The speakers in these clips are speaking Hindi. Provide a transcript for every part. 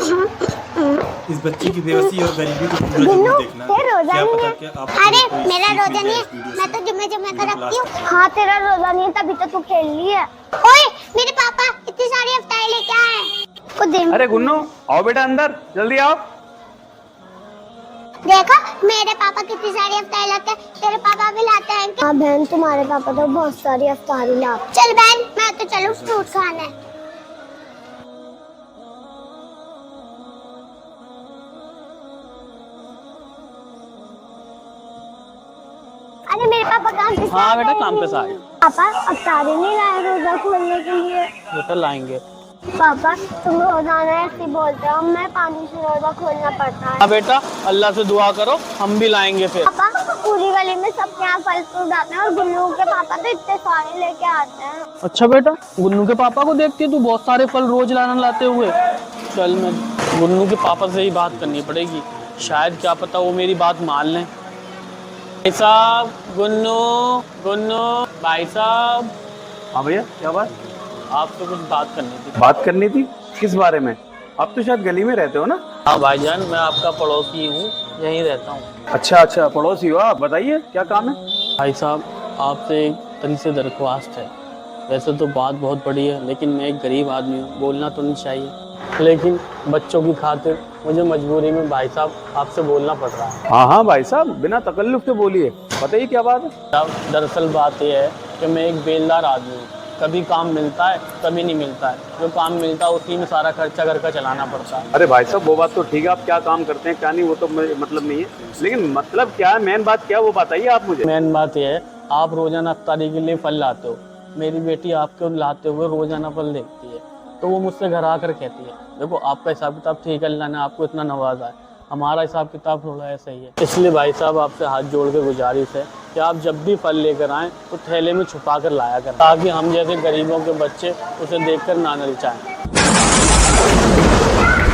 इस बच्चे की बेबसी और गरीबी को पूरा जरूर देखना। क्या पता क्या आप अरे मेरा रोजा नहीं है, मैं तो जुम्मे जुम्मे का रखती हूँ। हाँ तेरा रोजा नहीं है तभी तो तू खेल रही है। ओए मेरे पापा इतनी सारी अफ्तारी लेके आए। अरे गुन्नू आओ बेटा अंदर, जल्दी आओ। देखा मेरे पापा कितनी सारी अफ्तारी लाते हैं, तेरे पापा भी लाते हैं क्या? हाँ बहन तुम्हारे पापा तो बहुत सारी अफ्तारी लाते। चल बहन मैं तो चलूँ फ्रूट खाने। अरे मेरे पापा काम पे। हाँ बेटा काम पे से आए। पापा अफ्तारी नहीं लाए रोजा खोलने के लिए? बेटा लाएंगे। पापा तुम रोजाना ऐसे बोलते हो, मैं 5 से रोजा खोलना पड़ता है। हाँ बेटा अल्लाह से दुआ करो, हम भी लाएंगे फिर। पापा पूरी गली में सबके यहाँ फल फ्रूट आते हैं और गुल्लू के पापा तो इतने सारे लेके आते हैं। अच्छा बेटा गुन्नू के पापा को देखती है तू बहुत सारे फल रोज लाते हुए। चल मैं गुन्नू के पापा से ही बात करनी पड़ेगी, शायद क्या पता वो मेरी बात मान लें। भाई साहब गुन्नू गुन्नू भाई साहब। हाँ भैया क्या बात? आपसे कुछ बात करनी थी। बात करनी थी? किस बारे में? आप तो शायद गली में रहते हो ना? हाँ भाईजान मैं आपका पड़ोसी हूँ, यहीं रहता हूँ। अच्छा अच्छा पड़ोसी हो आप, बताइए क्या काम है? भाई साहब आपसे एक तरी से दरख्वास्त है। वैसे तो बात बहुत बड़ी है लेकिन मैं एक गरीब आदमी हूँ, बोलना तो नहीं चाहिए, लेकिन बच्चों की खातिर मुझे मजबूरी में भाई साहब आपसे बोलना पड़ रहा है। हाँ हाँ भाई साहब बिना तकल्लुफ के बोलिए, बताइए क्या बात है? साहब दरअसल बात यह है कि मैं एक बेलदार आदमी हूँ, कभी काम मिलता है कभी नहीं मिलता है, जो काम मिलता है उसी में सारा खर्चा घर का चलाना पड़ता है। अरे भाई साहब वो बात तो ठीक है, आप क्या काम करते हैं क्या नहीं वो तो मतलब नहीं है, लेकिन मतलब क्या है, मेन बात क्या वो बताइए आप मुझे। मेन बात यह है आप रोजाना अफ्तारी के लिए फल लाते हो, मेरी बेटी आपके लाते हुए रोजाना फल देखती है, तो वो मुझसे घर आकर कहती है देखो आपका हिसाब किताब ठीक है, अल्लाह ने आपको इतना नवाजा है, हमारा हिसाब किताब थोड़ा ऐसा ही है। इसलिए भाई साहब आपसे हाथ जोड़ के गुजारिश है कि आप जब भी फल लेकर आएँ तो थैले में छुपा कर लाया करें, ताकि हम जैसे गरीबों के बच्चे उसे देखकर ना ललचाएं।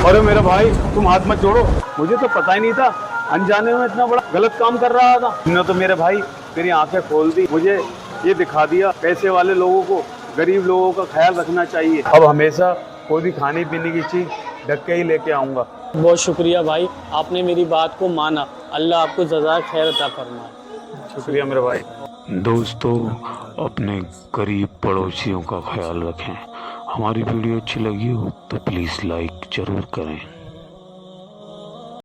अरे मेरा भाई तुम हाथ मत जोड़ो, मुझे तो पता ही नहीं था, अनजाने में इतना बड़ा गलत काम कर रहा था। तुमने तो मेरे भाई मेरी आंखें खोल दी, मुझे ये दिखा दिया पैसे वाले लोगों को गरीब लोगों का ख्याल रखना चाहिए। अब हमेशा कोई भी खाने पीने की चीज ढक के ही लेके आऊंगा। बहुत शुक्रिया भाई, आपने मेरी बात को माना, अल्लाह आपको जज़ाए खैर अता फरमाए। शुक्रिया मेरे भाई। दोस्तों अपने गरीब पड़ोसियों का ख्याल रखें। हमारी वीडियो अच्छी लगी हो तो प्लीज़ लाइक ज़रूर करें।